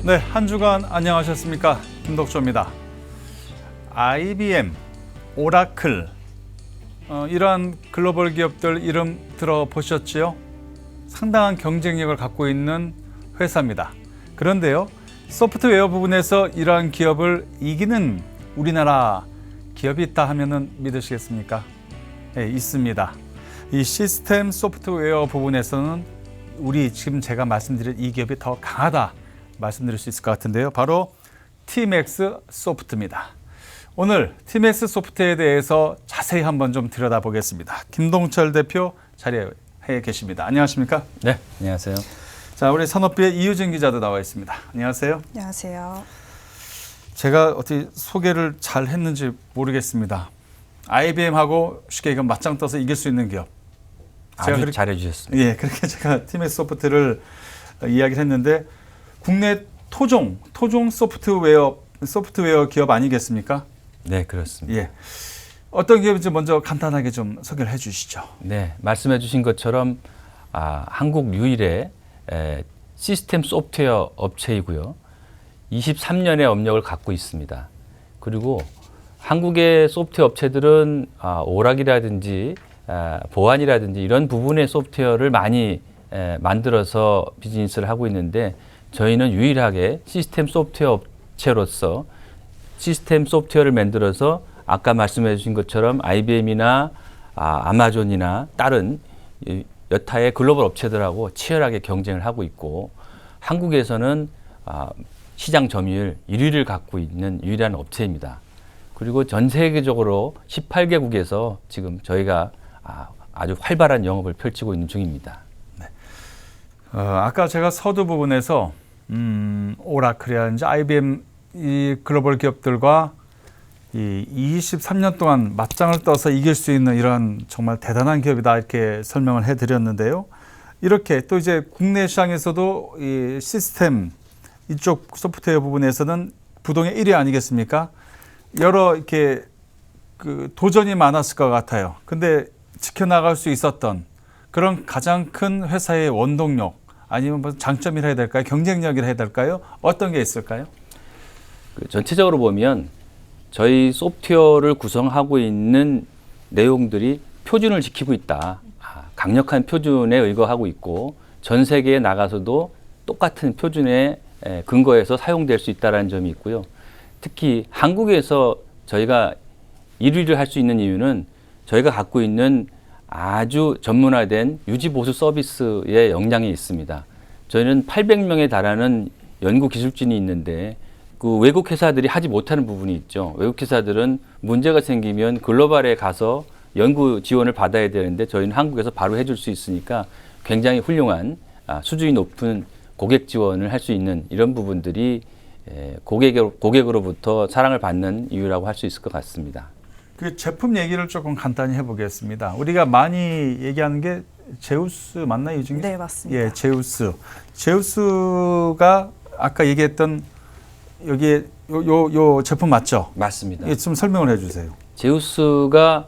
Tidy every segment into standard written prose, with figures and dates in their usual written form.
네, 한 주간 안녕하셨습니까? 김덕조입니다. IBM, 오라클, 이러한 글로벌 기업들 이름 들어보셨지요? 상당한 경쟁력을 갖고 있는 회사입니다. 그런데요, 소프트웨어 부분에서 이러한 기업을 이기는 우리나라 기업이 있다 하면은 믿으시겠습니까? 네, 있습니다. 이 시스템 소프트웨어 부분에서는 우리 지금 제가 말씀드린 이 기업이 더 강하다 말씀드릴 수 있을 것 같은데요. 바로 TMX 소프트입니다. 오늘 TMX 소프트에 대해서 자세히 한번 좀 들여다보겠습니다. 김동철 대표 자리에 계십니다. 안녕하십니까? 네, 안녕하세요. 자, 우리 산업부의 이유진 기자도 나와 있습니다. 안녕하세요. 안녕하세요. 제가 어떻게 소개를 잘 했는지 모르겠습니다. IBM하고 쉽게 얘기하면 맞짱 떠서 이길 수 있는 기업. 아주 그렇게, 잘해주셨습니다. 예, 그렇게 제가 TMX 소프트를 이야기를 했는데 국내 토종 소프트웨어 기업 아니겠습니까? 네, 그렇습니다. 예. 어떤 기업인지 먼저 간단하게 좀 소개를 해 주시죠. 네, 말씀해 주신 것처럼 한국 유일의 시스템 소프트웨어 업체이고요. 23년의 업력을 갖고 있습니다. 그리고 한국의 소프트웨어 업체들은 오락이라든지 보안이라든지 이런 부분의 소프트웨어를 많이 만들어서 비즈니스를 하고 있는데 저희는 유일하게 시스템 소프트웨어 업체로서 시스템 소프트웨어를 만들어서 아까 말씀해 주신 것처럼 IBM이나 아마존이나 다른 여타의 글로벌 업체들하고 치열하게 경쟁을 하고 있고 한국에서는 시장 점유율 1위를 갖고 있는 유일한 업체입니다. 그리고 전 세계적으로 18개국에서 지금 저희가 아주 활발한 영업을 펼치고 있는 중입니다. 네. 아까 제가 서두 부분에서 오라클이라든지 IBM 이 글로벌 기업들과 이 23년 동안 맞짱을 떠서 이길 수 있는 이런 정말 대단한 기업이다 이렇게 설명을 해드렸는데요. 이렇게 또 이제 국내 시장에서도 이 시스템 이쪽 소프트웨어 부분에서는 부동의 1위 아니겠습니까? 여러 이렇게 그 도전이 많았을 것 같아요. 근데 지켜나갈 수 있었던 그런 가장 큰 회사의 원동력 아니면 뭐 장점이라 해야 될까요? 경쟁력이라 해야 될까요? 어떤 게 있을까요? 전체적으로 보면 저희 소프트웨어를 구성하고 있는 내용들이 표준을 지키고 있다. 강력한 표준에 의거하고 있고 전 세계에 나가서도 똑같은 표준에 근거해서 사용될 수 있다는 점이 있고요. 특히 한국에서 저희가 1위를 할 수 있는 이유는 저희가 갖고 있는 아주 전문화된 유지보수 서비스의 역량이 있습니다. 저희는 800명에 달하는 연구 기술진이 있는데 그 외국 회사들이 하지 못하는 부분이 있죠. 외국 회사들은 문제가 생기면 글로벌에 가서 연구 지원을 받아야 되는데 저희는 한국에서 바로 해줄 수 있으니까 굉장히 훌륭한 수준이 높은 고객 지원을 할 수 있는 이런 부분들이 고객으로부터 사랑을 받는 이유라고 할 수 있을 것 같습니다. 그 제품 얘기를 조금 간단히 해보겠습니다. 우리가 많이 얘기하는 게 제우스 맞나요, 이 중에? 네, 맞습니다. 예, 제우스. 제우스가 아까 얘기했던 여기에 요 제품 맞죠? 맞습니다. 예, 좀 설명을 해주세요. 제우스가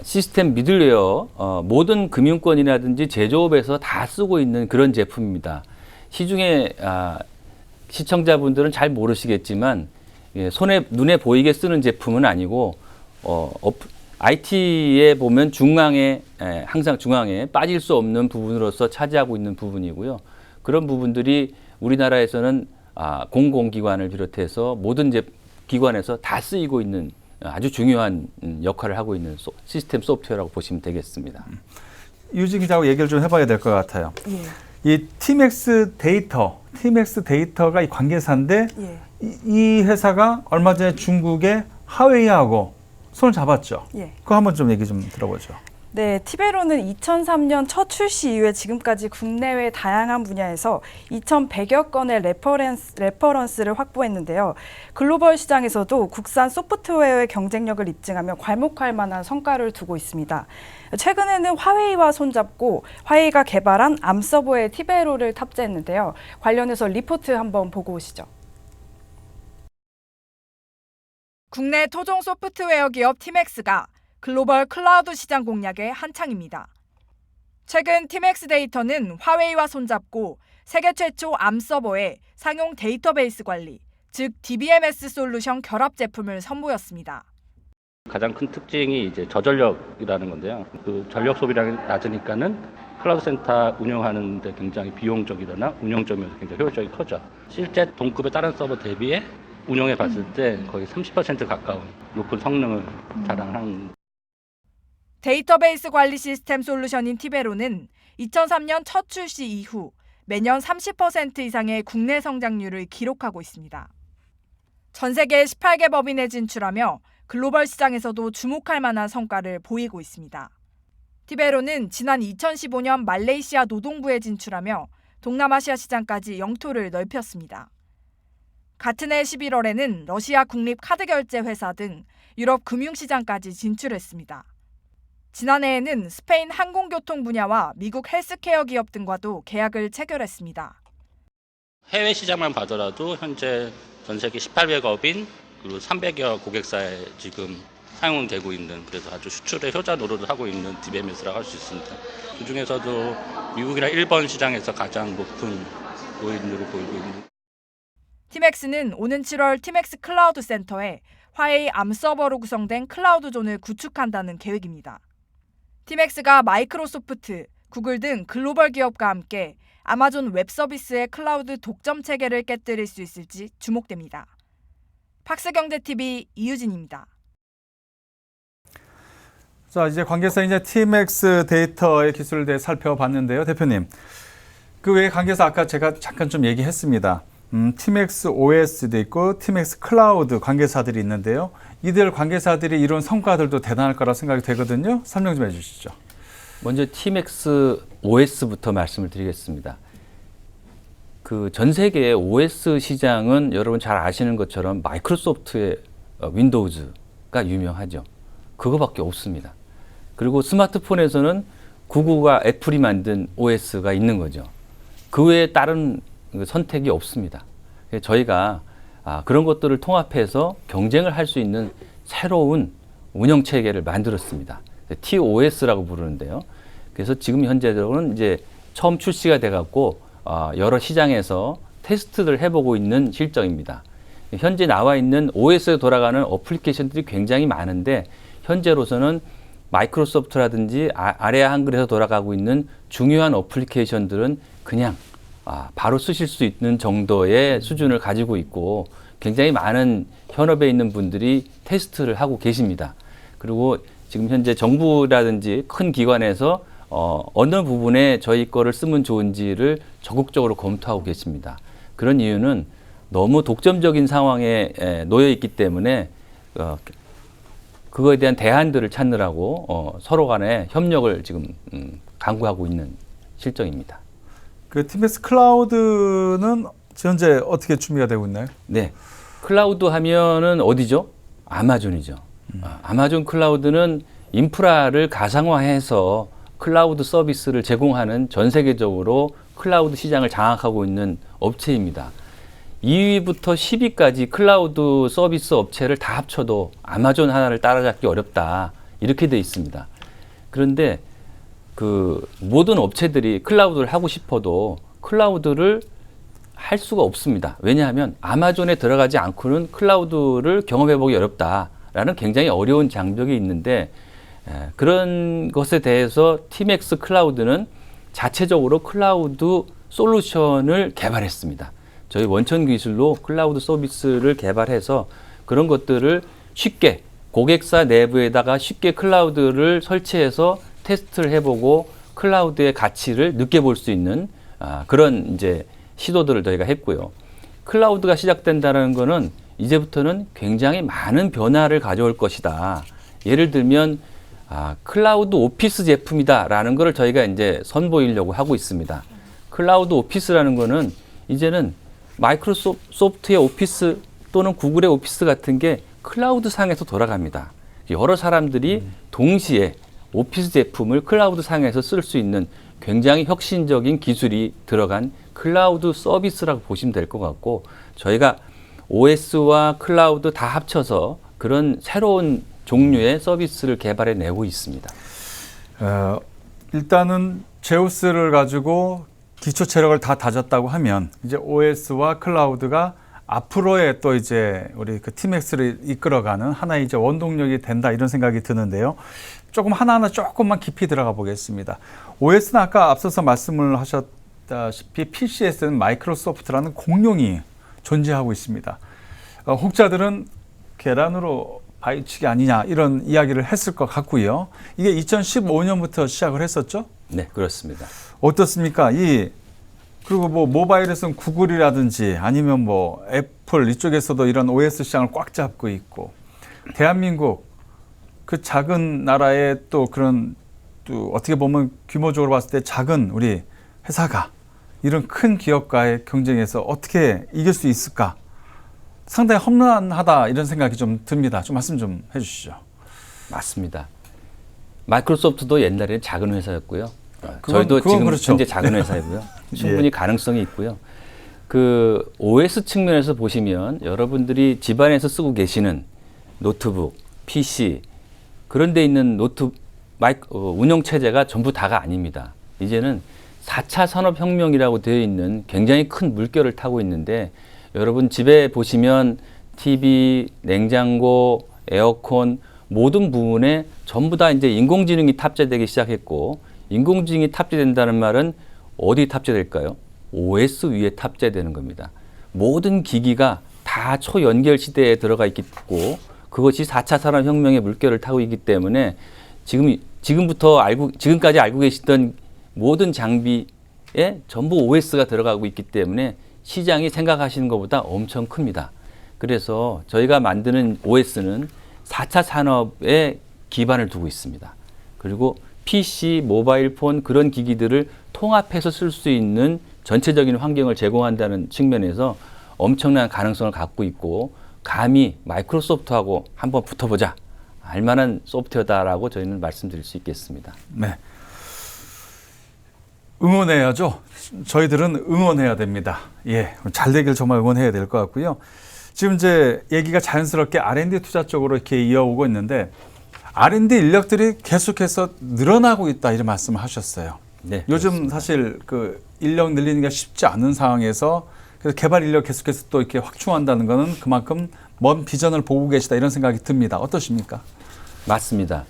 시스템 미들웨어 모든 금융권이라든지 제조업에서 다 쓰고 있는 그런 제품입니다. 시중에 시청자분들은 잘 모르시겠지만 눈에 보이게 쓰는 제품은 아니고 IT에 보면 항상 중앙에 빠질 수 없는 부분으로서 차지하고 있는 부분이고요. 그런 부분들이 우리나라에서는 공공기관을 비롯해서 모든 기관에서 다 쓰이고 있는 아주 중요한 역할을 하고 있는 시스템 소프트웨어라고 보시면 되겠습니다. 유진 기자하고 얘기를 좀 해봐야 될 것 같아요. 예. 이 TMX 데이터가 이 관계사인데 예. 이 회사가 얼마 전에 중국의 하웨이하고 손을 잡았죠. 예. 그거 한번 좀 얘기 좀 들어보죠. 네, 티베로는 2003년 첫 출시 이후에 지금까지 국내외 다양한 분야에서 2,100여 건의 레퍼런스를 확보했는데요. 글로벌 시장에서도 국산 소프트웨어의 경쟁력을 입증하며 괄목할 만한 성과를 두고 있습니다. 최근에는 화웨이와 손잡고 화웨이가 개발한 암서버에 티베로를 탑재했는데요. 관련해서 리포트 한번 보고 오시죠. 국내 토종 소프트웨어 기업 TMX가 글로벌 클라우드 시장 공략에 한창입니다. 최근 팀엑스 데이터는 화웨이와 손잡고 세계 최초 암 서버의 상용 데이터베이스 관리, 즉 DBMS 솔루션 결합 제품을 선보였습니다. 가장 큰 특징이 이제 저전력이라는 건데요. 그 전력 소비량이 낮으니까는 클라우드 센터 운영하는 데 굉장히 비용적이거나 운영점에서 굉장히 효율적이 커져. 실제 동급의 다른 서버 대비해 운영해 봤을 때 거의 30% 가까운 높은 성능을 자랑한. 데이터베이스 관리 시스템 솔루션인 티베로는 2003년 첫 출시 이후 매년 30% 이상의 국내 성장률을 기록하고 있습니다. 전 세계 18개 법인에 진출하며 글로벌 시장에서도 주목할 만한 성과를 보이고 있습니다. 티베로는 지난 2015년 말레이시아 노동부에 진출하며 동남아시아 시장까지 영토를 넓혔습니다. 같은 해 11월에는 러시아 국립 카드 결제 회사 등 유럽 금융시장까지 진출했습니다. 지난해에는 스페인 항공교통 분야와 미국 헬스케어 기업 등과도 계약을 체결했습니다. 해외 시장만 봐더라도 현재 전 세계 18개국인 그리고 300여 고객사에 지금 사용되고 있는, 그래서 아주 수출의 효자 노릇을 하고 있는 DBMS라고 할 수 있습니다. 그중에서도 미국이나 일본 시장에서 가장 높은 노인율을 보이고 있는. 팀엑스는 오는 7월 팀엑스 클라우드 센터에 화웨이 암 서버로 구성된 클라우드 존을 구축한다는 계획입니다. 팀엑스가 마이크로소프트, 구글 등 글로벌 기업과 함께 아마존 웹 서비스의 클라우드 독점 체계를 깨뜨릴 수 있을지 주목됩니다. 팍스경제TV 이유진입니다. 자, 이제 관계사 이제 TMX 데이터의 기술에 대해 살펴봤는데요. 대표님, 그 외에 관계사 아까 제가 잠깐 좀 얘기했습니다. TMX OS도 있고 TMX 클라우드 관계사들이 있는데요. 이들 관계사들이 이룬 성과들도 대단할 거라 생각이 되거든요. 설명 좀 해주시죠. 먼저 TMX OS부터 말씀을 드리겠습니다. 그 전 세계의 OS 시장은 여러분 잘 아시는 것처럼 마이크로소프트의 윈도우즈가 유명하죠. 그거밖에 없습니다. 그리고 스마트폰에서는 구글과 애플이 만든 OS가 있는 거죠. 그 외에 다른 선택이 없습니다. 저희가 그런 것들을 통합해서 경쟁을 할 수 있는 새로운 운영 체계를 만들었습니다. TOS라고 부르는데요. 그래서 지금 현재로는 이제 처음 출시가 돼갖고 여러 시장에서 테스트를 해보고 있는 실정입니다. 현재 나와 있는 OS에 돌아가는 어플리케이션들이 굉장히 많은데 현재로서는 마이크로소프트라든지 아레아 한글에서 돌아가고 있는 중요한 어플리케이션들은 그냥 바로 쓰실 수 있는 정도의 수준을 가지고 있고 굉장히 많은 현업에 있는 분들이 테스트를 하고 계십니다. 그리고 지금 현재 정부라든지 큰 기관에서 어느 부분에 저희 거를 쓰면 좋은지를 적극적으로 검토하고 계십니다. 그런 이유는 너무 독점적인 상황에 놓여 있기 때문에 그거에 대한 대안들을 찾느라고 서로 간에 협력을 지금 강구하고 있는 실정입니다. 그 TMX 클라우드는 현재 어떻게 준비가 되고 있나요? 네, 클라우드 하면은 어디죠? 아마존이죠. 아마존 클라우드는 인프라를 가상화해서 클라우드 서비스를 제공하는 전 세계적으로 클라우드 시장을 장악하고 있는 업체입니다. 2위부터 10위까지 클라우드 서비스 업체를 다 합쳐도 아마존 하나를 따라잡기 어렵다. 이렇게 돼 있습니다. 그런데 그 모든 업체들이 클라우드를 하고 싶어도 클라우드를 할 수가 없습니다. 왜냐하면 아마존에 들어가지 않고는 클라우드를 경험해보기 어렵다라는 굉장히 어려운 장벽이 있는데 그런 것에 대해서 TMX 클라우드는 자체적으로 클라우드 솔루션을 개발했습니다. 저희 원천 기술로 클라우드 서비스를 개발해서 그런 것들을 쉽게 고객사 내부에다가 쉽게 클라우드를 설치해서 테스트를 해보고 클라우드의 가치를 느껴볼 수 있는 그런 이제 시도들을 저희가 했고요. 클라우드가 시작된다는 것은 이제부터는 굉장히 많은 변화를 가져올 것이다. 예를 들면 클라우드 오피스 제품이다라는 것을 저희가 이제 선보이려고 하고 있습니다. 클라우드 오피스라는 것은 이제는 마이크로소프트의 오피스 또는 구글의 오피스 같은 게 클라우드 상에서 돌아갑니다. 여러 사람들이 동시에 오피스 제품을 클라우드 상에서 쓸 수 있는 굉장히 혁신적인 기술이 들어간 클라우드 서비스라고 보시면 될 것 같고 저희가 OS와 클라우드 다 합쳐서 그런 새로운 종류의 서비스를 개발해내고 있습니다. 일단은 제우스를 가지고 기초 체력을 다 다졌다고 하면 이제 OS와 클라우드가 앞으로의 또 이제 우리 그 TMX를 이끌어가는 하나의 이제 원동력이 된다 이런 생각이 드는데요. 조금 하나하나 조금만 깊이 들어가 보겠습니다. OS는 아까 앞서서 말씀을 하셨다시피 PC에서는 마이크로소프트라는 공룡이 존재하고 있습니다. 혹자들은 계란으로 바위치기 아니냐 이런 이야기를 했을 것 같고요. 이게 2015년부터 시작을 했었죠? 네, 그렇습니다. 어떻습니까? 그리고 뭐 모바일에서는 구글이라든지 아니면 뭐 애플 이쪽에서도 이런 OS 시장을 꽉 잡고 있고, 대한민국 그 작은 나라의 또 그런 또 어떻게 보면 규모적으로 봤을 때 작은 우리 회사가 이런 큰 기업과의 경쟁에서 어떻게 이길 수 있을까? 상당히 험난하다 이런 생각이 좀 듭니다. 좀 말씀 좀 해주시죠. 맞습니다. 마이크로소프트도 옛날에 작은 회사였고요. 그건 저희도 지금 그렇죠. 현재 작은 회사이고요. 충분히 가능성이 있고요. 그 OS 측면에서 보시면 여러분들이 집안에서 쓰고 계시는 노트북, PC 그런 데 있는 운영 체제가 전부 다가 아닙니다. 이제는 4차 산업혁명이라고 되어 있는 굉장히 큰 물결을 타고 있는데, 여러분 집에 보시면 TV, 냉장고, 에어컨 모든 부분에 전부 다 이제 인공지능이 탑재되기 시작했고, 인공지능이 탑재된다는 말은 어디 탑재될까요? OS 위에 탑재되는 겁니다. 모든 기기가 다 초연결 시대에 들어가 있고, 그것이 4차 산업혁명의 물결을 타고 있기 때문에 지금까지 알고 계시던 모든 장비에 전부 OS가 들어가고 있기 때문에 시장이 생각하시는 것보다 엄청 큽니다. 그래서 저희가 만드는 OS는 4차 산업에 기반을 두고 있습니다. 그리고 PC, 모바일 폰 그런 기기들을 통합해서 쓸 수 있는 전체적인 환경을 제공한다는 측면에서 엄청난 가능성을 갖고 있고, 감히 마이크로소프트하고 한번 붙어보자 할 만한 소프트웨어다라고 저희는 말씀드릴 수 있겠습니다. 네. 응원해야죠. 저희들은 응원해야 됩니다. 잘 되길 정말 응원해야 될 것 같고요. 지금 이제 얘기가 자연스럽게 R&D 투자 쪽으로 이렇게 이어오고 있는데, R&D 인력들이 계속해서 늘어나고 있다 이런 말씀을 하셨어요. 네, 요즘 그렇습니다. 사실 그 인력 늘리는 게 쉽지 않은 상황에서 그래서 개발 인력 계속해서 또 이렇게 확충한다는 것은 그만큼 먼 비전을 보고 계시다 이런 생각이 듭니다. 어떠십니까? 맞습니다.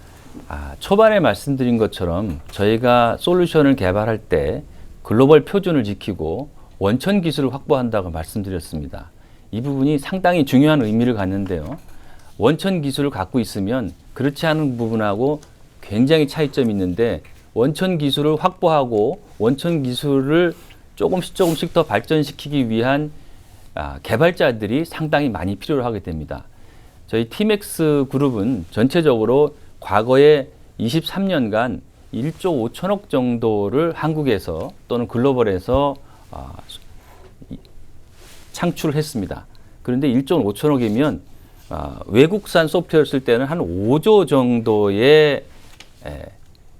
초반에 말씀드린 것처럼 저희가 솔루션을 개발할 때 글로벌 표준을 지키고 원천 기술을 확보한다고 말씀드렸습니다. 이 부분이 상당히 중요한 의미를 갖는데요. 원천 기술을 갖고 있으면 그렇지 않은 부분하고 굉장히 차이점이 있는데, 원천 기술을 확보하고 원천 기술을 조금씩 더 발전시키기 위한 개발자들이 상당히 많이 필요로 하게 됩니다. 저희 TMX 그룹은 전체적으로 과거에 23년간 1조 5천억 정도를 한국에서 또는 글로벌에서 창출을 했습니다. 그런데 1조 5천억이면 외국산 소프트웨어를 쓸 때는 한 5조 정도의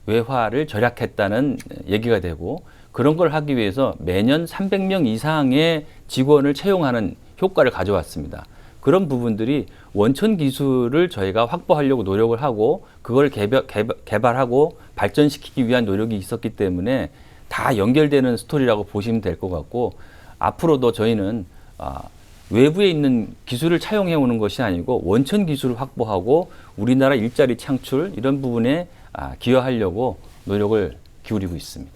외화를 절약했다는 얘기가 되고, 그런 걸 하기 위해서 매년 300명 이상의 직원을 채용하는 효과를 가져왔습니다. 그런 부분들이 원천 기술을 저희가 확보하려고 노력을 하고 그걸 개발하고 발전시키기 위한 노력이 있었기 때문에 다 연결되는 스토리라고 보시면 될 것 같고, 앞으로도 저희는 외부에 있는 기술을 차용해 오는 것이 아니고 원천 기술을 확보하고 우리나라 일자리 창출 이런 부분에 기여하려고 노력을 기울이고 있습니다.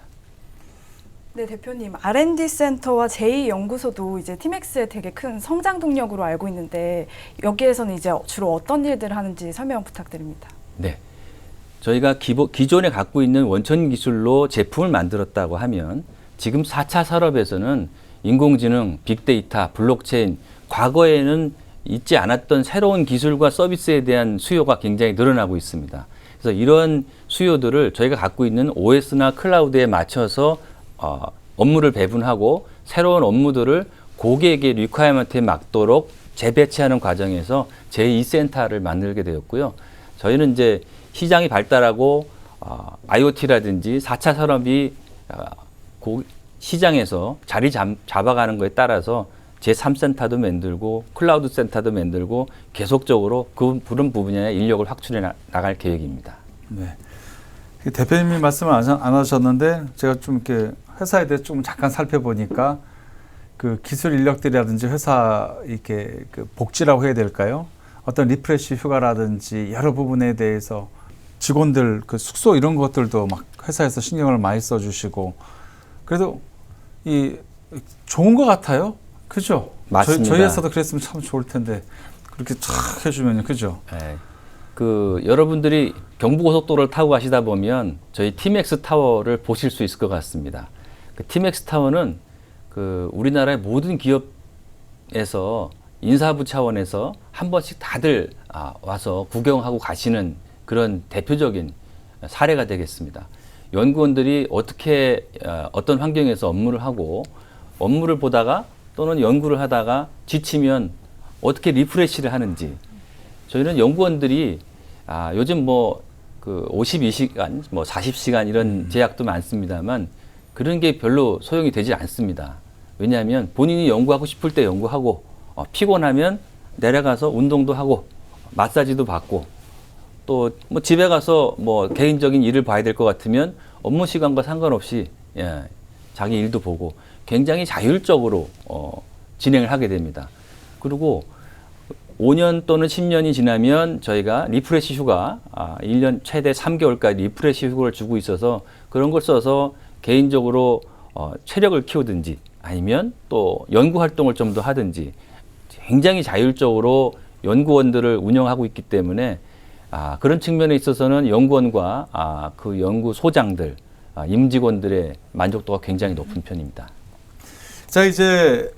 네, 대표님, R&D 센터와 제2연구소도 이제 TMX의 되게 큰 성장 동력으로 알고 있는데, 여기에서는 이제 주로 어떤 일들을 하는지 설명 부탁드립니다. 네. 저희가 기존에 갖고 있는 원천 기술로 제품을 만들었다고 하면, 지금 4차 산업에서는 인공지능, 빅데이터, 블록체인, 과거에는 있지 않았던 새로운 기술과 서비스에 대한 수요가 굉장히 늘어나고 있습니다. 그래서 이런 수요들을 저희가 갖고 있는 OS나 클라우드에 맞춰서 업무를 배분하고 새로운 업무들을 고객의 리퀘어먼트에 맞도록 재배치하는 과정에서 제2센터를 만들게 되었고요. 저희는 이제 시장이 발달하고 IoT라든지 4차 산업이 시장에서 자리 잡아가는 것에 따라서 제3센터도 만들고 클라우드 센터도 만들고 계속적으로 그런 부분에 인력을 확충해 나갈 계획입니다. 네. 대표님이 말씀을 안 하셨는데 제가 좀 이렇게 회사에 대해 좀 잠깐 살펴보니까 그 기술 인력들이라든지 회사 이렇게 그 복지라고 해야 될까요? 어떤 리프레시 휴가라든지 여러 부분에 대해서 직원들 그 숙소 이런 것들도 막 회사에서 신경을 많이 써주시고 그래도 이 좋은 것 같아요. 그죠? 맞습니다. 저희 회사도 그랬으면 참 좋을 텐데 그렇게 촥 해주면요, 그죠? 네. 그 여러분들이 경부고속도로를 타고 가시다 보면 저희 TMX 타워를 보실 수 있을 것 같습니다. 그 TMX 타워는 그 우리나라의 모든 기업에서 인사부 차원에서 한 번씩 다들 와서 구경하고 가시는 그런 대표적인 사례가 되겠습니다. 연구원들이 어떻게 어떤 환경에서 업무를 하고 업무를 보다가 또는 연구를 하다가 지치면 어떻게 리프레시를 하는지 저희는 연구원들이 요즘 뭐 그 52시간, 뭐 40시간 이런 제약도 많습니다만 그런 게 별로 소용이 되지 않습니다. 왜냐하면 본인이 연구하고 싶을 때 연구하고 피곤하면 내려가서 운동도 하고 마사지도 받고 또 뭐 집에 가서 뭐 개인적인 일을 봐야 될 것 같으면 업무 시간과 상관없이 자기 일도 보고 굉장히 자율적으로 진행을 하게 됩니다. 그리고 5년 또는 10년이 지나면 저희가 리프레시 휴가 1년 최대 3개월까지 리프레시 휴가를 주고 있어서 그런 걸 써서 개인적으로 체력을 키우든지 아니면 또 연구 활동을 좀 더 하든지 굉장히 자율적으로 연구원들을 운영하고 있기 때문에 그런 측면에 있어서는 연구원과 그 연구소장들, 임직원들의 만족도가 굉장히 높은 편입니다. 자, 이제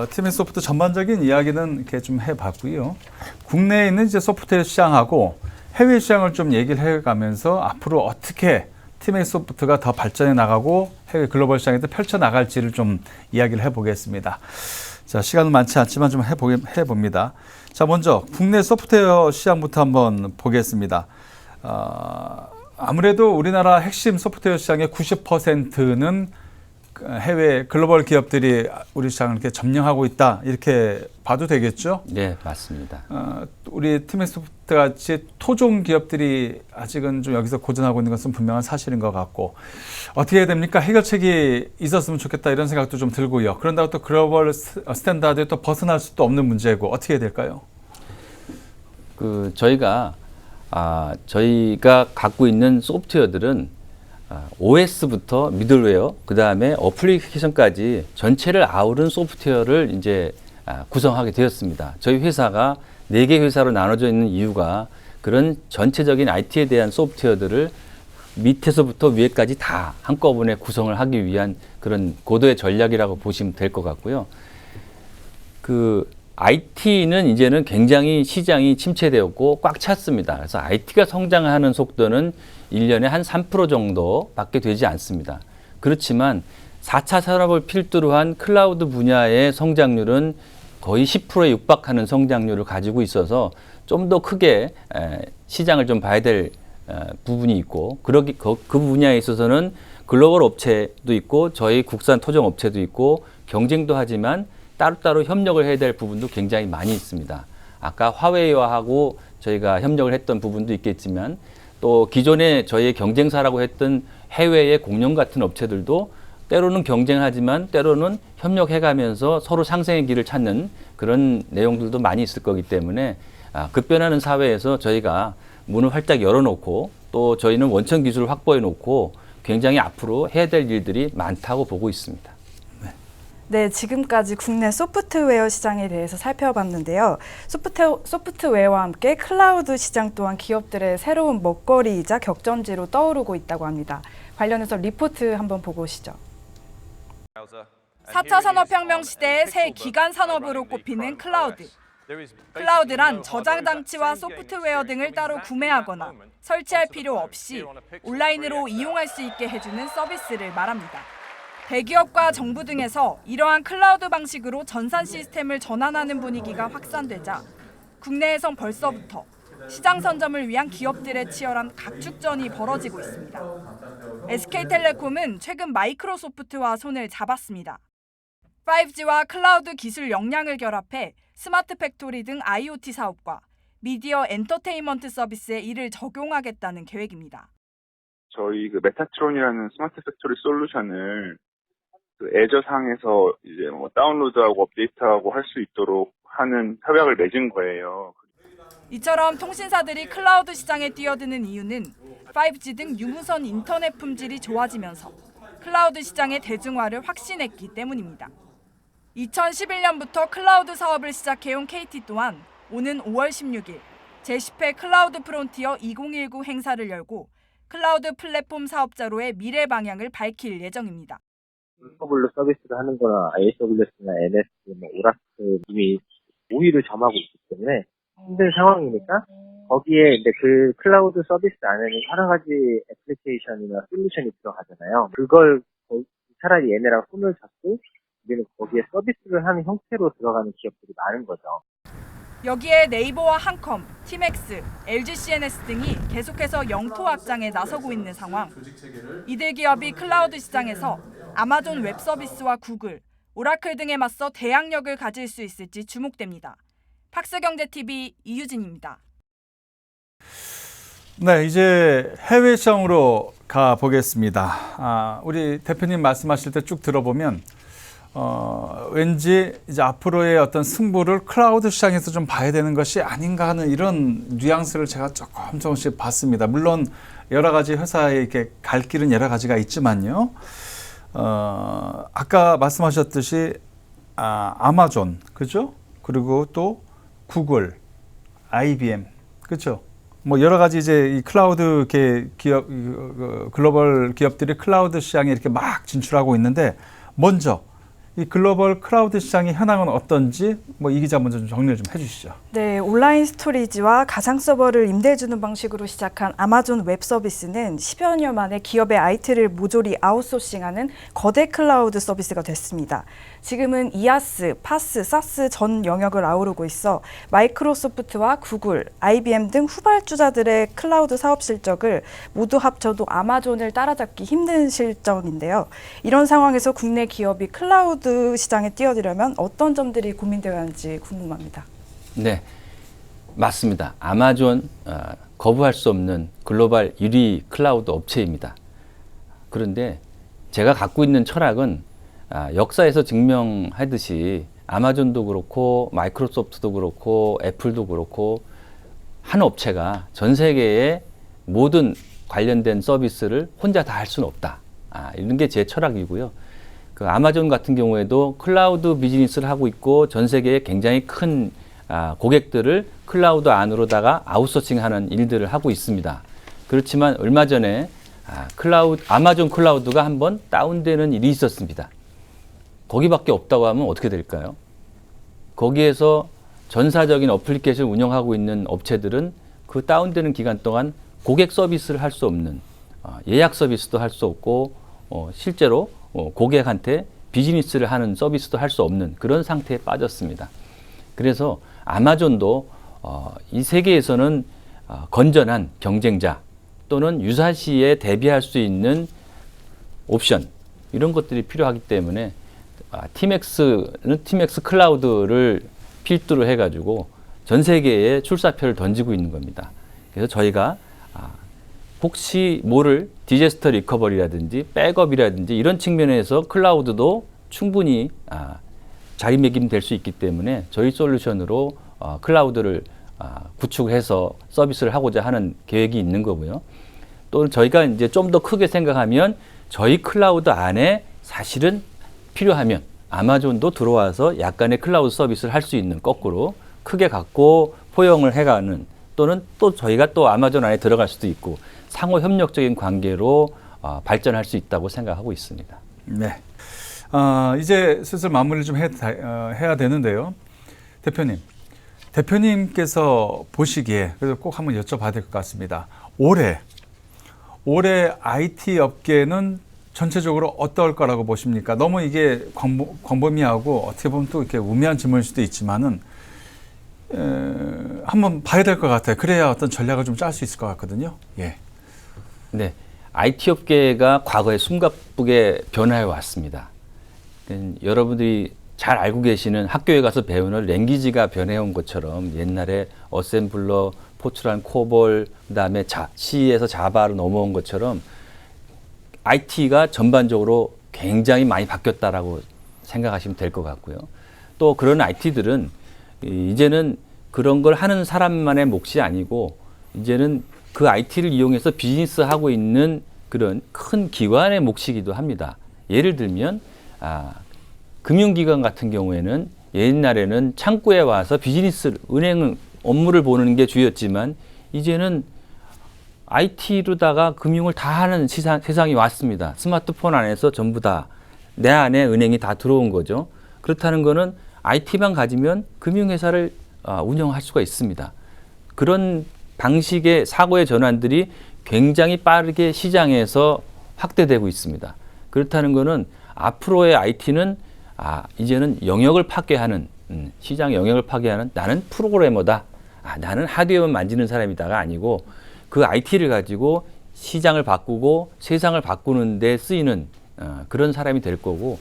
TMS 소프트 전반적인 이야기는 이렇게 좀 해봤고요. 국내에 있는 이제 소프트웨어 시장하고 해외 시장을 좀 얘기를 해가면서 앞으로 어떻게 TMS 소프트가 더 발전해 나가고 해외 글로벌 시장에도 펼쳐 나갈지를 좀 이야기를 해보겠습니다. 자, 시간은 많지 않지만 좀 해봅니다. 자, 먼저 국내 소프트웨어 시장부터 한번 보겠습니다. 아무래도 우리나라 핵심 소프트웨어 시장의 90%는 해외 글로벌 기업들이 우리 시장을 이렇게 점령하고 있다 이렇게 봐도 되겠죠? 네, 맞습니다. 우리 TMS 소프트 같이 토종 기업들이 아직은 좀 여기서 고전하고 있는 것은 분명한 사실인 것 같고 어떻게 해야 됩니까? 해결책이 있었으면 좋겠다 이런 생각도 좀 들고요. 그런다고 또 글로벌 스탠다드에 또 벗어날 수도 없는 문제고 어떻게 해야 될까요? 그 저희가 갖고 있는 소프트웨어들은 OS부터 미들웨어, 그 다음에 어플리케이션까지 전체를 아우른 소프트웨어를 이제 구성하게 되었습니다. 저희 회사가 4개 회사로 나눠져 있는 이유가 그런 전체적인 IT에 대한 소프트웨어들을 밑에서부터 위에까지 다 한꺼번에 구성을 하기 위한 그런 고도의 전략이라고 보시면 될 것 같고요. 그 IT는 이제는 굉장히 시장이 침체되었고 꽉 찼습니다. 그래서 IT가 성장하는 속도는 1년에 한 3% 정도밖에 되지 않습니다. 그렇지만 4차 산업을 필두로 한 클라우드 분야의 성장률은 거의 10%에 육박하는 성장률을 가지고 있어서 좀 더 크게 시장을 좀 봐야 될 부분이 있고 그 분야에 있어서는 글로벌 업체도 있고 저희 국산 토종 업체도 있고 경쟁도 하지만 따로따로 협력을 해야 될 부분도 굉장히 많이 있습니다. 아까 화웨이와하고 저희가 협력을 했던 부분도 있겠지만 또 기존에 저희의 경쟁사라고 했던 해외의 공룡 같은 업체들도 때로는 경쟁하지만 때로는 협력해가면서 서로 상생의 길을 찾는 그런 내용들도 많이 있을 거기 때문에 급변하는 사회에서 저희가 문을 활짝 열어놓고 또 저희는 원천 기술을 확보해 놓고 굉장히 앞으로 해야 될 일들이 많다고 보고 있습니다. 네, 지금까지 국내 소프트웨어 시장에 대해서 살펴봤는데요. 소프트웨어와 함께 클라우드 시장 또한 기업들의 새로운 먹거리이자 격전지로 떠오르고 있다고 합니다. 관련해서 리포트 한번 보고 오시죠. 4차 산업혁명 시대의 새 기간 산업으로 꼽히는 클라우드. 클라우드란 저장 장치와 소프트웨어 등을 따로 구매하거나 설치할 필요 없이 온라인으로 이용할 수 있게 해주는 서비스를 말합니다. 대기업과 정부 등에서 이러한 클라우드 방식으로 전산 시스템을 전환하는 분위기가 확산되자 국내에선 벌써부터 시장 선점을 위한 기업들의 치열한 각축전이 벌어지고 있습니다. SK텔레콤은 최근 마이크로소프트와 손을 잡았습니다. 5G와 클라우드 기술 역량을 결합해 스마트 팩토리 등 IoT 사업과 미디어 엔터테인먼트 서비스에 이를 적용하겠다는 계획입니다. 저희 그 메타트론이라는 스마트 팩토리 솔루션을 그 애저상에서 이제 뭐 다운로드하고 업데이트하고 할 수 있도록 하는 협약을 맺은 거예요. 이처럼 통신사들이 클라우드 시장에 뛰어드는 이유는 5G 등 유무선 인터넷 품질이 좋아지면서 클라우드 시장의 대중화를 확신했기 때문입니다. 2011년부터 클라우드 사업을 시작해온 KT 또한 오는 5월 16일 제10회 클라우드 프론티어 2019 행사를 열고 클라우드 플랫폼 사업자로의 미래 방향을 밝힐 예정입니다. 서블로 서비스를 하는 거나 AWS나 NS, 오라클 이미 우위를 점하고 있기 때문에 힘든 상황이니까 거기에 이제 그 클라우드 서비스 안에는 여러 가지 애플리케이션이나 솔루션이 들어가잖아요. 그걸 차라리 얘네랑 손을 잡고 우리는 거기에 서비스를 하는 형태로 들어가는 기업들이 많은 거죠. 여기에 네이버와 한컴, 티맥스, LG CNS 등이 계속해서 영토 확장에 나서고 있는 상황. 이들 기업이 클라우드 시장에서 아마존 웹 서비스와 구글, 오라클 등에 맞서 대항력을 가질 수 있을지 주목됩니다. 팍스경제TV 이유진입니다. 네, 이제 해외 시장으로 가보겠습니다. 우리 대표님 말씀하실 때 쭉 들어보면 왠지 이제 앞으로의 어떤 승부를 클라우드 시장에서 좀 봐야 되는 것이 아닌가 하는 이런 뉘앙스를 제가 조금씩 봤습니다. 물론 여러 가지 회사에 이렇게 갈 길은 여러 가지가 있지만요. 아까 말씀하셨듯이 아마존, 그죠? 그리고 또 구글, IBM, 그죠? 뭐 여러 가지 이제 이 클라우드 기업, 글로벌 기업들이 클라우드 시장에 이렇게 막 진출하고 있는데 먼저 이 글로벌 클라우드 시장의 현황은 어떤지 뭐 이 기자 먼저 좀 정리를 좀 해주시죠. 네, 온라인 스토리지와 가상 서버를 임대해주는 방식으로 시작한 아마존 웹 서비스는 10여 년 만에 기업의 IT를 모조리 아웃소싱하는 거대 클라우드 서비스가 됐습니다. 지금은 이아스, 파스, 사스 전 영역을 아우르고 있어 마이크로소프트와 구글, IBM 등 후발주자들의 클라우드 사업 실적을 모두 합쳐도 아마존을 따라잡기 힘든 실적인데요. 이런 상황에서 국내 기업이 클라우드 시장에 뛰어들려면 어떤 점들이 고민되어야 하는지 궁금합니다. 네, 맞습니다. 아마존 거부할 수 없는 글로벌 1위 클라우드 업체입니다. 그런데 제가 갖고 있는 철학은 역사에서 증명하듯이 아마존도 그렇고 마이크로소프트도 그렇고 애플도 그렇고 한 업체가 전 세계의 모든 관련된 서비스를 혼자 다 할 수는 없다. 이런 게 제 철학이고요. 그 아마존 같은 경우에도 클라우드 비즈니스를 하고 있고 전 세계에 굉장히 큰 고객들을 클라우드 안으로다가 아웃소싱하는 일들을 하고 있습니다. 그렇지만 얼마 전에 아마존 클라우드가 한번 다운되는 일이 있었습니다. 거기밖에 없다고 하면 어떻게 될까요? 거기에서 전사적인 어플리케이션을 운영하고 있는 업체들은 그 다운되는 기간 동안 고객 서비스를 할 수 없는 예약 서비스도 할 수 없고 실제로 고객한테 비즈니스를 하는 서비스도 할 수 없는 그런 상태에 빠졌습니다. 그래서 아마존도 이 세계에서는 건전한 경쟁자 또는 유사시에 대비할 수 있는 옵션 이런 것들이 필요하기 때문에 티맥스는 티맥스 클라우드를 필두로 해가지고 전 세계에 출사표를 던지고 있는 겁니다. 그래서 저희가 혹시 모를 디제스터 리커버리라든지 백업이라든지 이런 측면에서 클라우드도 충분히 자리매김될 수 있기 때문에 저희 솔루션으로 클라우드를 구축해서 서비스를 하고자 하는 계획이 있는 거고요. 또 저희가 이제 좀 더 크게 생각하면 저희 클라우드 안에 사실은 필요하면 아마존도 들어와서 약간의 클라우드 서비스를 할 수 있는 거꾸로 크게 갖고 포용을 해가는 또는 또 저희가 또 아마존 안에 들어갈 수도 있고 상호 협력적인 관계로 발전할 수 있다고 생각하고 있습니다. 네. 이제 슬슬 마무리를 좀 해야 되는데요. 대표님께서 보시기에 그래서 꼭 한번 여쭤봐야 될 것 같습니다. 올해 IT 업계는 전체적으로 어떨 거라고 보십니까? 너무 이게 광범위하고 어떻게 보면 또 이렇게 우매한 질문일 수도 있지만은 한번 봐야 될 것 같아요. 그래야 어떤 전략을 좀 짤 수 있을 것 같거든요. 예. 네, IT 업계가 과거에 숨가쁘게 변화해 왔습니다. 여러분들이 잘 알고 계시는 학교에 가서 배우는 랭귀지가 변해온 것처럼 옛날에 어셈블러, 포트란, 코볼, 그다음에 C에서 자바로 넘어온 것처럼 IT가 전반적으로 굉장히 많이 바뀌었다라고 생각하시면 될 것 같고요. 또 그런 IT들은 이제는 그런 걸 하는 사람만의 몫이 아니고 이제는 그 IT를 이용해서 비즈니스 하고 있는 그런 큰 기관의 몫이기도 합니다. 예를 들면 금융기관 같은 경우에는 옛날에는 창구에 와서 비즈니스 은행 업무를 보는 게 주였지만 이제는 IT로다가 금융을 다 하는 세상이 왔습니다. 스마트폰 안에서 전부 다 내 안에 은행이 다 들어온 거죠. 그렇다는 거는 IT만 가지면 금융회사를 운영할 수가 있습니다. 그런 방식의 사고의 전환들이 굉장히 빠르게 시장에서 확대되고 있습니다. 그렇다는 거는 앞으로의 IT는 이제는 영역을 파괴하는 시장 영역을 파괴하는 나는 프로그래머다. 나는 하드웨어만 만지는 사람이다가 아니고 그 IT를 가지고 시장을 바꾸고 세상을 바꾸는 데 쓰이는 그런 사람이 될 거고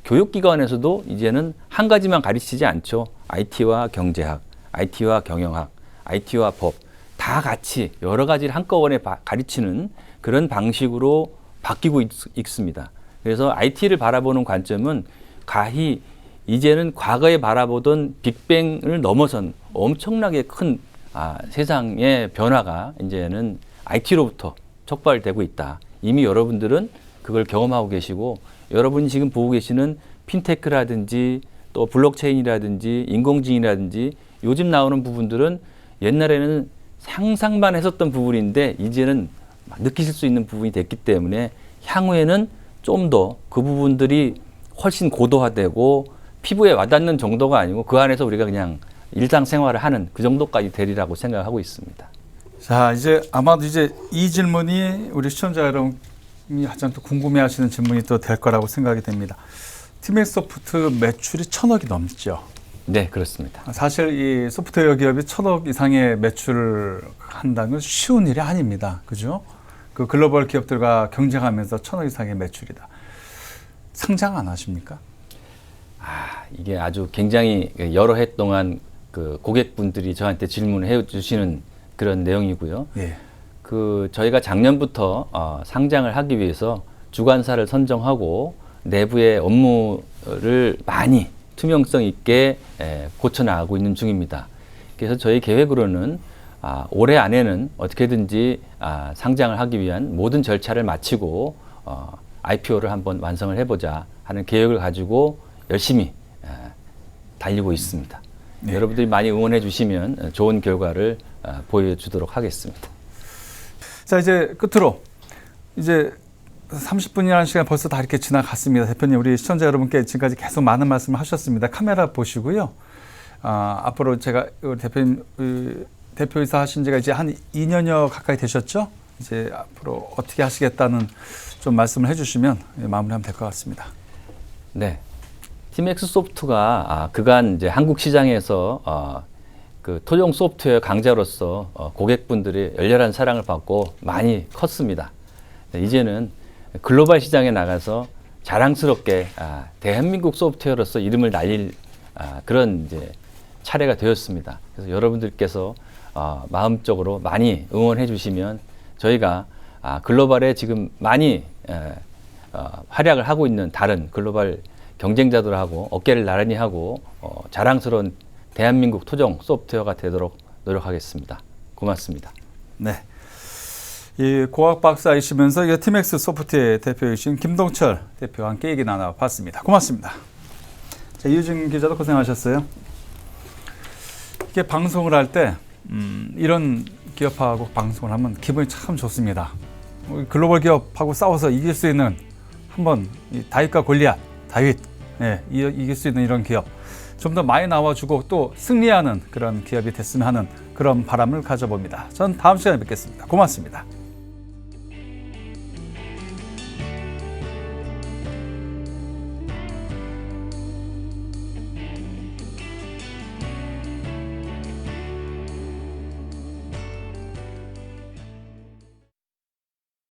교육기관에서도 이제는 한 가지만 가르치지 않죠. IT와 경제학, IT와 경영학, IT와 법 다 같이 여러 가지를 한꺼번에 가르치는 그런 방식으로 바뀌고 있습니다. 그래서 IT를 바라보는 관점은 가히 이제는 과거에 바라보던 빅뱅을 넘어선 엄청나게 큰 세상의 변화가 이제는 IT로부터 촉발되고 있다. 이미 여러분들은 그걸 경험하고 계시고 여러분이 지금 보고 계시는 핀테크라든지 또 블록체인이라든지 인공지능이라든지 요즘 나오는 부분들은 옛날에는 상상만 했었던 부분인데 이제는 느끼실 수 있는 부분이 됐기 때문에 향후에는 좀 더 그 부분들이 훨씬 고도화되고 피부에 와닿는 정도가 아니고 그 안에서 우리가 그냥 일상생활을 하는 그 정도까지 되리라고 생각하고 있습니다. 자, 이제 아마도 이제 이 질문이 우리 시청자 여러분이 가장 또 궁금해하시는 질문이 또 될 거라고 생각이 됩니다. 티맥소프트 매출이 1,000억이 넘죠. 네, 그렇습니다. 사실 이 소프트웨어 기업이 1,000억 이상의 매출을 한다는 건 쉬운 일이 아닙니다. 그죠? 그 글로벌 기업들과 경쟁하면서 1,000억 이상의 매출이다. 상장 안 하십니까? 이게 아주 굉장히 여러 해 동안 그 고객분들이 저한테 질문을 해 주시는 그런 내용이고요. 예. 저희가 작년부터 상장을 하기 위해서 주관사를 선정하고 내부의 업무를 많이 투명성 있게 고쳐나가고 있는 중입니다. 그래서 저희 계획으로는 올해 안에는 어떻게든지 상장을 하기 위한 모든 절차를 마치고 IPO를 한번 완성을 해보자 하는 계획을 가지고 열심히 달리고 있습니다. 네. 여러분들이 많이 응원해 주시면 좋은 결과를 보여주도록 하겠습니다. 자, 이제 끝으로 이제 30분이라는 시간 벌써 다 이렇게 지나갔습니다. 대표님, 우리 시청자 여러분께 지금까지 계속 많은 말씀을 하셨습니다. 카메라 보시고요. 앞으로 제가 우리 대표님 대표이사 하신 지가 이제 한 2년여 가까이 되셨죠? 이제 앞으로 어떻게 하시겠다는 좀 말씀을 해주시면 마무리하면 될 것 같습니다. 네, 티맥스 소프트가 그간 이제 한국 시장에서 그 토종 소프트웨어 강자로서 고객분들의 열렬한 사랑을 받고 많이 컸습니다. 네, 이제는 글로벌 시장에 나가서 자랑스럽게 대한민국 소프트웨어로서 이름을 날릴 그런 이제 차례가 되었습니다. 그래서 여러분들께서 마음적으로 많이 응원해 주시면 저희가 글로벌에 지금 많이 활약을 하고 있는 다른 글로벌 경쟁자들하고 어깨를 나란히 하고 자랑스러운 대한민국 토종 소프트웨어가 되도록 노력하겠습니다. 고맙습니다. 네. 이 고학 박사이시면서 티맥스 소프트의 대표이신 김동철 대표와 함께 얘기 나눠봤습니다. 고맙습니다. 자, 이유진 기자도 고생하셨어요. 이게 방송을 할 때 이런 기업하고 방송을 하면 기분이 참 좋습니다. 글로벌 기업하고 싸워서 이길 수 있는 한번 다윗과 골리앗, 다윗 이길 수 있는 이런 기업 좀 더 많이 나와주고 또 승리하는 그런 기업이 됐으면 하는 그런 바람을 가져봅니다. 전 다음 시간에 뵙겠습니다. 고맙습니다.